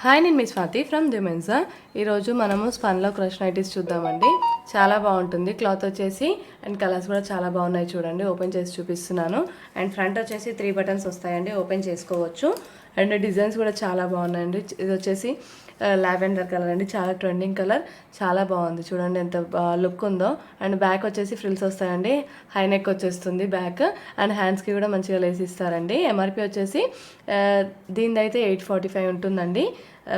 Hi, నేను మీ Swathi from దిమెన్సా. ఈరోజు మనము స్పన్లో క్రష్ నైటీస్ చూద్దామండి. చాలా బాగుంటుంది. క్లాత్ వచ్చేసి అండ్ కలర్స్ కూడా చాలా బాగున్నాయి. చూడండి, ఓపెన్ చేసి చూపిస్తున్నాను. అండ్ ఫ్రంట్ వచ్చేసి 3 బటన్స్ వస్తాయండి, ఓపెన్ చేసుకోవచ్చు. అండ్ డిజైన్స్ కూడా చాలా బాగున్నాయండి. ఇది వచ్చేసి లావెండర్ కలర్ అండి, చాలా ట్రెండింగ్ కలర్, చాలా బాగుంది. చూడండి ఎంత లుక్ ఉందో. అండ్ బ్యాక్ వచ్చేసి ఫ్రిల్స్ వస్తాయండి, హై నెక్ వచ్చేస్తుంది బ్యాక్. అండ్ హ్యాండ్స్కి కూడా మంచిగా లేసి ఇస్తారండి. ఎంఆర్పి వచ్చేసి దీనిది అయితే 845 ఉంటుందండి.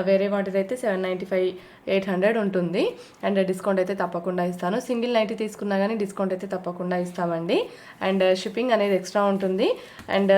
వేరే వాటిది అయితే 795, 800 ఉంటుంది. అండ్ డిస్కౌంట్ అయితే తప్పకుండా ఇస్తాను. సింగిల్ నైటీ తీసుకున్నా కానీ డిస్కౌంట్ అయితే తప్పకుండా ఇస్తామండి. అండ్ షిప్పింగ్ అనేది ఎక్స్ట్రా ఉంటుంది. అండ్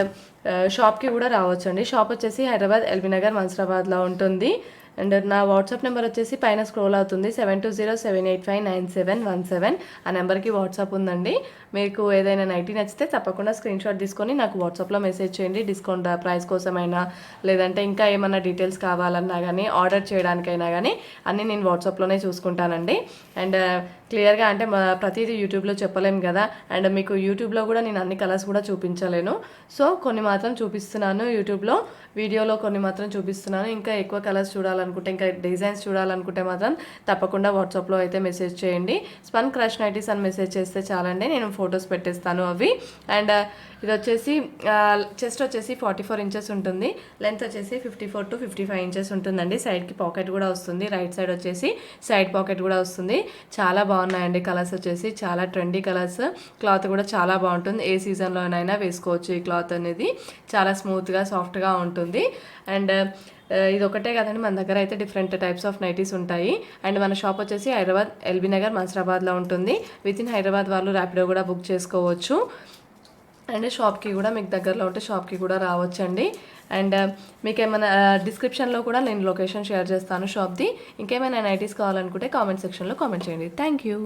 షాప్కి కూడా రావచ్చు అండి. షాప్ వచ్చేసి హైదరాబాద్ ఎల్బీ నగర్ మన్సరాబాద్లో ఉంటుంది. అండ్ నా వాట్సాప్ నెంబర్ వచ్చేసి పైన స్క్రోల్ అవుతుంది, 7207859717. ఆ నెంబర్కి వాట్సాప్ ఉందండి. మీకు ఏదైనా నైటీ నచ్చితే తప్పకుండా స్క్రీన్ షాట్ తీసుకొని నాకు వాట్సాప్లో మెసేజ్ చేయండి. డిస్కౌంట్ ప్రైస్ కోసమైనా, లేదంటే ఇంకా ఏమన్నా డీటెయిల్స్ కావాలన్నా కానీ, ఆర్డర్ చేయడానికైనా కానీ అన్నీ నేను వాట్సాప్లోనే చూసుకుంటానండి. అండ్ క్లియర్గా అంటే ప్రతిదీ యూట్యూబ్లో చెప్పలేము కదా. అండ్ మీకు యూట్యూబ్లో కూడా నేను అన్ని కలర్స్ కూడా చూపించలేను. సో కొన్ని మాత్రం చూపిస్తున్నాను యూట్యూబ్లో, వీడియోలో కొన్ని మాత్రం చూపిస్తున్నాను. ఇంకా ఎక్కువ కలర్స్ చూడాలనుకుంటే, ఇంకా డిజైన్స్ చూడాలనుకుంటే మాత్రం తప్పకుండా వాట్సాప్లో అయితే మెసేజ్ చేయండి. స్పన్ క్రష్ నైటీస్ అని మెసేజ్ చేస్తే చాలండి, నేను ఫొటోస్ పెట్టేస్తాను అవి. అండ్ ఇది వచ్చేసి చెస్ట్ వచ్చేసి 44 ఇంచెస్ ఉంటుంది. లెంత్ వచ్చేసి 54 to 55 ఇంచెస్ ఉంటుందండి. సైడ్కి పాకెట్ కూడా వస్తుంది. రైట్ సైడ్ వచ్చేసి సైడ్ పాకెట్ కూడా వస్తుంది. చాలా బాగున్నాయండి కలర్స్ వచ్చేసి, చాలా ట్రెండీ కలర్స్. క్లాత్ కూడా చాలా బాగుంటుంది. ఏ సీజన్లోనైనా వేసుకోవచ్చు. ఈ క్లాత్ అనేది చాలా స్మూత్గా, సాఫ్ట్గా ఉంటుంది. అండ్ ఇది ఒకటే కదండి, మన దగ్గర అయితే డిఫరెంట్ టైప్స్ ఆఫ్ నైటీస్ ఉంటాయి. అండ్ మన షాప్ వచ్చేసి హైదరాబాద్ ఎల్బీ నగర్ మన్సరాబాద్లో ఉంటుంది. విత్ ఇన్ హైదరాబాద్ వాళ్ళు ర్యాపిడో కూడా బుక్ చేసుకోవచ్చు. అండ్ షాప్కి కూడా మీకు దగ్గరలో ఉంటే షాప్కి కూడా రావచ్చండి. అండ్ మీకు ఏమైనా డిస్క్రిప్షన్లో కూడా నేను లొకేషన్ షేర్ చేస్తాను షాప్ది. ఇంకేమైనా నైటీస్ కావాలనుకుంటే కామెంట్ సెక్షన్లో కామెంట్ చేయండి. Thank you.